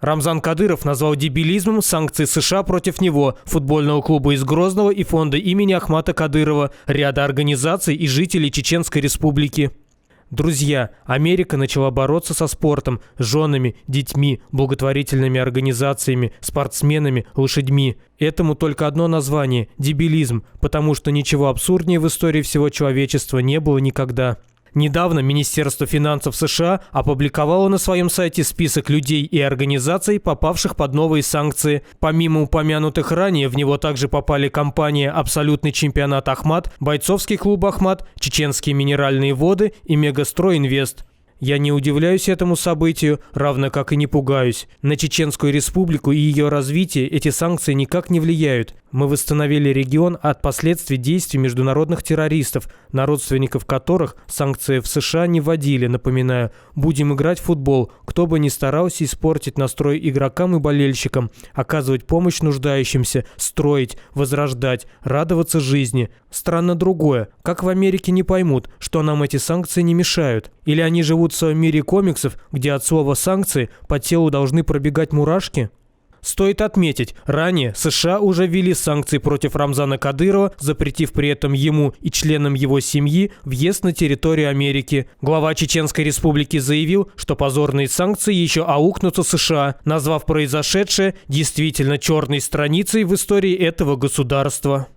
Рамзан Кадыров назвал дебилизмом санкции США против него, футбольного клуба из Грозного и фонда имени Ахмата Кадырова, ряда организаций и жителей Чеченской Республики. Друзья, Америка начала бороться со спортом, женами, детьми, благотворительными организациями, спортсменами, лошадьми. Этому только одно название – дебилизм, потому что ничего абсурднее в истории всего человечества не было никогда. Недавно Министерство финансов США опубликовало на своем сайте список людей и организаций, попавших под новые санкции. Помимо упомянутых ранее, в него также попали компания «Абсолютный чемпионат Ахмат», бойцовский клуб «Ахмат», чеченские минеральные воды и «Мегастройинвест». Я не удивляюсь этому событию, равно как и не пугаюсь. На Чеченскую Республику и ее развитие эти санкции никак не влияют. Мы восстановили регион от последствий действий международных террористов, на родственников которых санкции в США не вводили. Напоминаю, будем играть в футбол, кто бы ни старался испортить настрой игрокам и болельщикам, оказывать помощь нуждающимся, строить, возрождать, радоваться жизни. Странно другое, как в Америке не поймут, что нам эти санкции не мешают? Или они живут в своем мире комиксов, где от слова «санкции» по телу должны пробегать мурашки? Стоит отметить, ранее США уже ввели санкции против Рамзана Кадырова, запретив при этом ему и членам его семьи въезд на территорию Америки. Глава Чеченской Республики заявил, что позорные санкции еще аукнутся США, назвав произошедшее действительно черной страницей в истории этого государства.